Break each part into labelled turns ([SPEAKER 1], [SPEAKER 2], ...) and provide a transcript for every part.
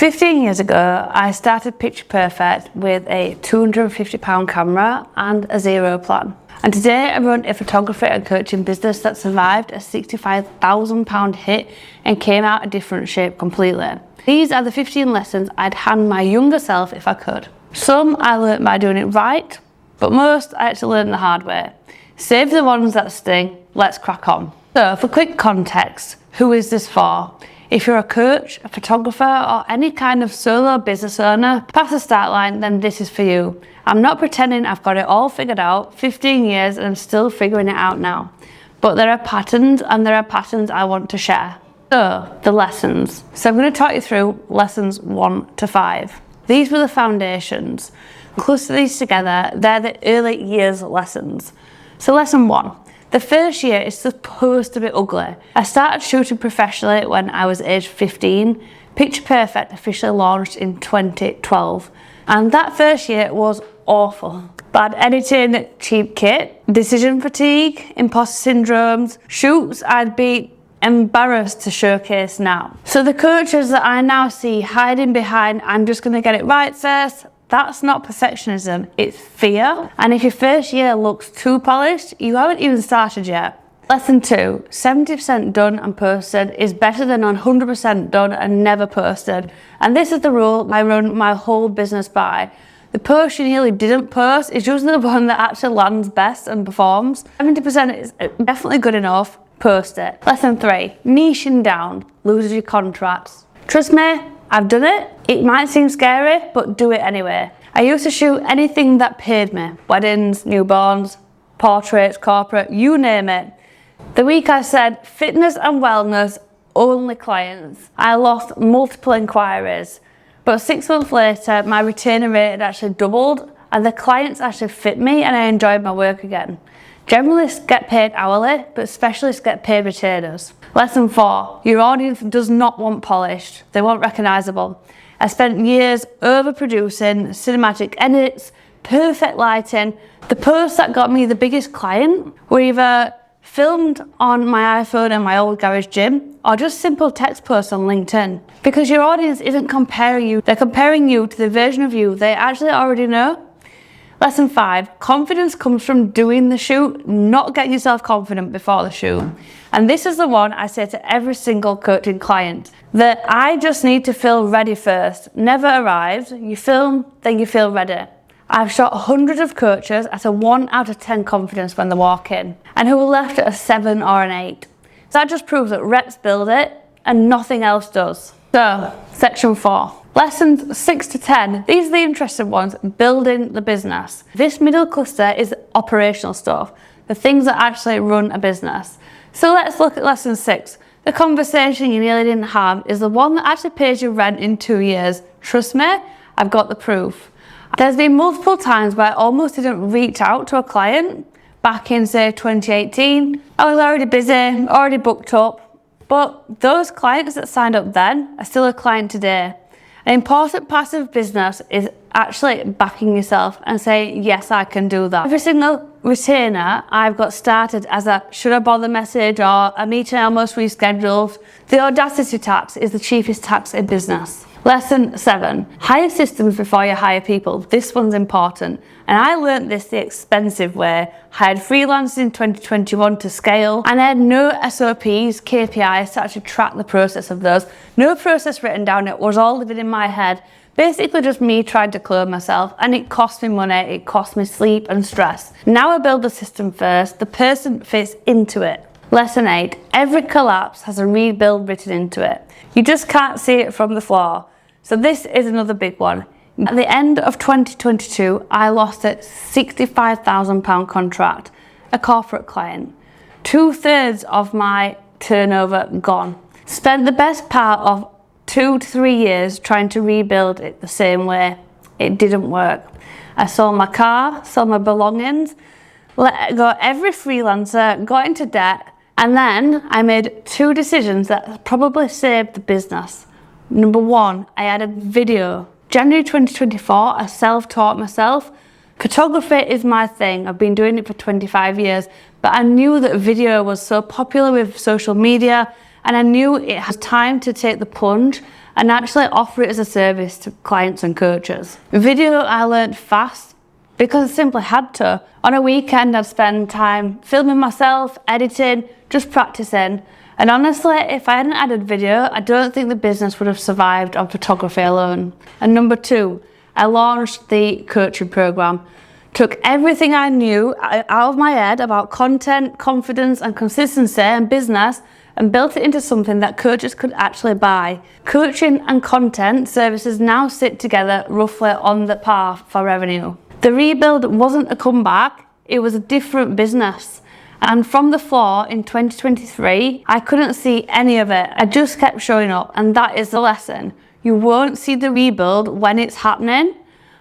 [SPEAKER 1] 15 years ago, I started Picture Perfect with a £250 camera and a zero plan. And today I run a photography and coaching business that survived a £65,000 hit and came out a different shape completely. These are the 15 lessons I'd hand my younger self if I could. Some I learnt by doing it right, but most I had to learn the hard way. Save the ones that sting, let's crack on. So for quick context, who is this for? If you're a coach, a photographer, or any kind of solo business owner past the start line, then this is for you. I'm not pretending I've got it all figured out, 15 years and I'm still figuring it out now. But there are patterns, and there are patterns I want to share. So, the lessons. So I'm going to talk you through lessons 1 to 5. These were the foundations. Cluster these together, they're the early years lessons. So lesson 1. The first year is supposed to be ugly. I started shooting professionally when I was aged 15. Picture Perfect officially launched in 2012. And that first year was awful. Bad editing, cheap kit, decision fatigue, imposter syndromes, shoots I'd be embarrassed to showcase now. So the coaches that I now see hiding behind, I'm just going to get it right first, that's not perfectionism, it's fear. And if your first year looks too polished, you haven't even started yet. Lesson 2, 70% done and posted is better than 100% done and never posted. And this is the rule I run my whole business by. The post you nearly didn't post is usually the one that actually lands best and performs. 70% is definitely good enough, post it. Lesson 3, niching down, loses your contracts. Trust me, I've done it. It might seem scary, but do it anyway. I used to shoot anything that paid me. Weddings, newborns, portraits, corporate, you name it. The week I said fitness and wellness, only clients, I lost multiple inquiries. But 6 months later, my retainer rate had actually doubled and the clients actually fit me and I enjoyed my work again. Generalists get paid hourly, but specialists get paid retainers. Lesson 4, your audience does not want polished, they want recognisable. I spent years overproducing cinematic edits, perfect lighting. The posts that got me the biggest client were either filmed on my iPhone in my old garage gym or just simple text posts on LinkedIn. Because your audience isn't comparing you, they're comparing you to the version of you they actually already know. Lesson 5, confidence comes from doing the shoot, not getting yourself confident before the shoot. And this is the one I say to every single coaching client, that I just need to feel ready first. Never arrives, you film, then you feel ready. I've shot hundreds of coaches at a 1 out of 10 confidence when they walk in, and who are left at a 7 or an 8. So that just proves that reps build it, and nothing else does. So, section 4. Lessons 6 to 10, these are the interesting ones, building the business. This middle cluster is operational stuff, the things that actually run a business. So let's look at lesson 6. The conversation you nearly didn't have is the one that actually pays your rent in 2 years. Trust me, I've got the proof. There's been multiple times where I almost didn't reach out to a client. Back in, say, 2018, I was already busy, already booked up. But those clients that signed up then are still a client today. An important part of business is actually backing yourself and saying, yes, I can do that. Every single retainer I've got started as a should I bother message or a meeting almost rescheduled. The audacity tax is the cheapest tax in business. Lesson 7, hire systems before you hire people. This one's important. And I learnt this the expensive way. Hired freelancers in 2021 to scale, and I had no SOPs, KPIs to actually track the process of those. No process written down, it was all living in my head. Basically just me trying to clone myself, and it cost me money, it cost me sleep and stress. Now I build the system first, the person fits into it. Lesson 8, every collapse has a rebuild written into it. You just can't see it from the floor. So this is another big one. At the end of 2022, I lost a £65,000 contract, a corporate client. 2/3 of my turnover gone. Spent the best part of 2 to 3 years trying to rebuild it the same way. It didn't work. I sold my car, sold my belongings, let go every freelancer, got into debt, and then I made 2 decisions that probably saved the business. Number 1, I added video. January 2024, I self-taught myself. Photography is my thing. I've been doing it for 25 years, but I knew that video was so popular with social media, and I knew it was time to take the plunge and actually offer it as a service to clients and coaches. Video I learned fast because I simply had to. On a weekend I'd spend time filming myself, editing, just practicing. And honestly, if I hadn't added video, I don't think the business would have survived on photography alone. And number 2, I launched the coaching program. Took everything I knew out of my head about content, confidence and consistency and business and built it into something that coaches could actually buy. Coaching and content services now sit together roughly on the par for revenue. The rebuild wasn't a comeback, it was a different business. And from the floor in 2023, I couldn't see any of it. I just kept showing up, and that is the lesson. You won't see the rebuild when it's happening,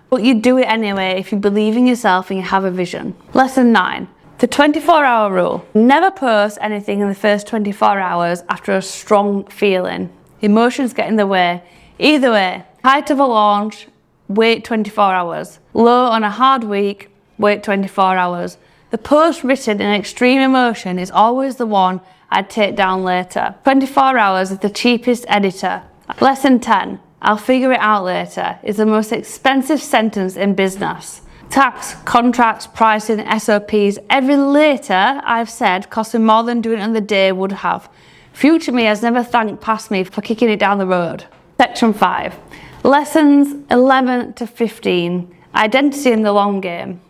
[SPEAKER 1] but you do it anyway if you believe in yourself and you have a vision. Lesson 9, the 24-hour rule. Never post anything in the first 24 hours after a strong feeling. Emotions get in the way. Either way, height of a launch, wait 24 hours. Low on a hard week, wait 24 hours. The post written in extreme emotion is always the one I'd take down later. 24 hours is the cheapest editor. Lesson 10, I'll figure it out later, is the most expensive sentence in business. Tax, contracts, pricing, SOPs, every later I've said costing more than doing it on the day would have. Future me has never thanked past me for kicking it down the road. Section 5, lessons 11 to 15, identity in the long game.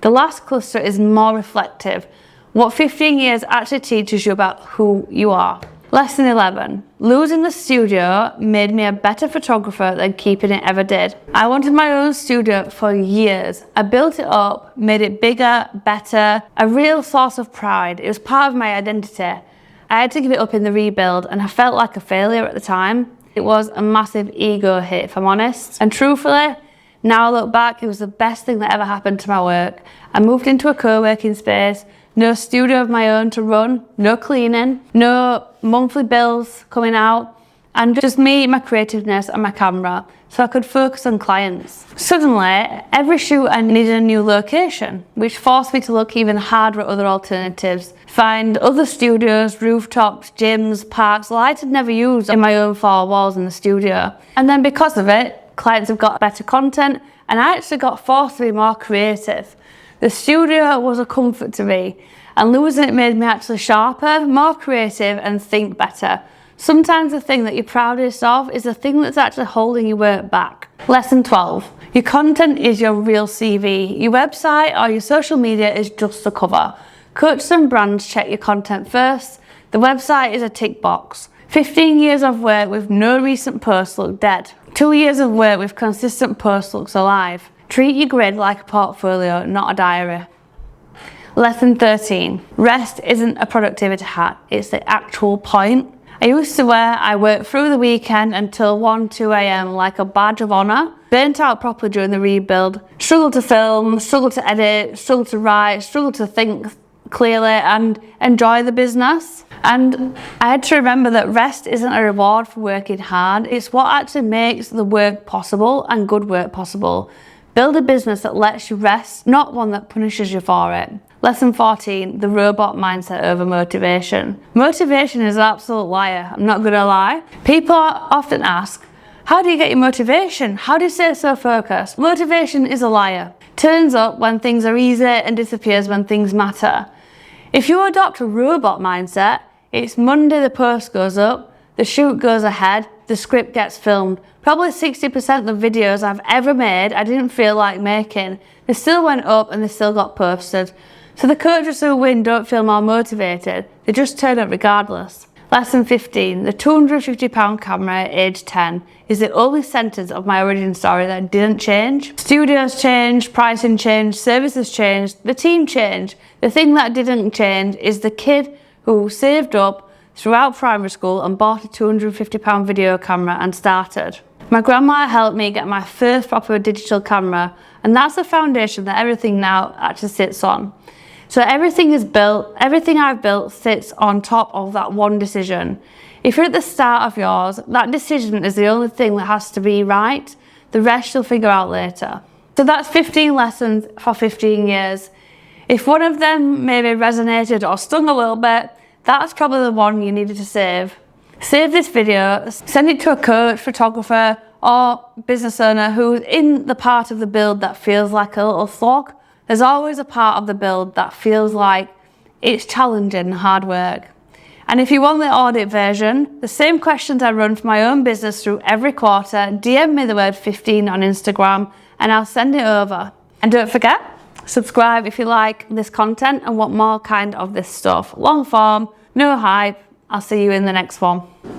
[SPEAKER 1] The last cluster is more reflective. What 15 years actually teaches you about who you are. Lesson 11. Losing the studio made me a better photographer than keeping it ever did. I wanted my own studio for years. I built it up, made it bigger, better, a real source of pride. It was part of my identity. I had to give it up in the rebuild and I felt like a failure at the time. It was a massive ego hit, if I'm honest. And truthfully, now I look back, it was the best thing that ever happened to my work. I moved into a co-working space, no studio of my own to run, no cleaning, no monthly bills coming out, and just me, my creativeness and my camera, so I could focus on clients. Suddenly, every shoot I needed a new location, which forced me to look even harder at other alternatives, find other studios, rooftops, gyms, parks, lights I'd never used in my own four walls in the studio. And then because of it, clients have got better content, and I actually got forced to be more creative. The studio was a comfort to me, and losing it made me actually sharper, more creative, and think better. Sometimes the thing that you're proudest of is the thing that's actually holding your work back. Lesson 12. Your content is your real CV. Your website or your social media is just the cover. Coaches and brands check your content first. The website is a tick box. 15 years of work with no recent posts look dead. 2 years of work with consistent posts looks alive. Treat your grid like a portfolio, not a diary. Lesson 13. Rest isn't a productivity hack, it's the actual point. I used to swear I worked through the weekend until 1, 2 a.m. like a badge of honour. Burnt out properly during the rebuild. Struggled to film, struggled to edit, struggled to write, struggled to think clearly and enjoy the business. And I had to remember that rest isn't a reward for working hard. It's what actually makes the work possible and good work possible. Build a business that lets you rest, not one that punishes you for it. Lesson 14, the robot mindset over motivation. Motivation is an absolute liar, I'm not gonna lie. People often ask, how do you get your motivation? How do you stay so focused? Motivation is a liar. Turns up when things are easy and disappears when things matter. If you adopt a robot mindset, it's Monday the post goes up, the shoot goes ahead, the script gets filmed. Probably 60% of the videos I've ever made I didn't feel like making. They still went up and they still got posted. So the coaches who win don't feel more motivated, they just turn up regardless. Lesson 15, the £250 camera at age 10 is the only sentence of my origin story that didn't change. Studios changed, pricing changed, services changed, the team changed. The thing that didn't change is the kid who saved up throughout primary school and bought a £250 video camera and started. My grandma helped me get my first proper digital camera, and that's the foundation that everything now actually sits on. So everything I've built sits on top of that one decision. If you're at the start of yours, that decision is the only thing that has to be right. The rest you'll figure out later. So that's 15 lessons for 15 years. If one of them maybe resonated or stung a little bit, that's probably the one you needed to save. Save this video, send it to a coach, photographer, or business owner who's in the part of the build that feels like a little slog. There's always a part of the build that feels like it's challenging and hard work. And if you want the audit version, the same questions I run for my own business through every quarter, DM me the word 15 on Instagram and I'll send it over. And don't forget, subscribe if you like this content and want more kind of this stuff. Long form, no hype. I'll see you in the next one.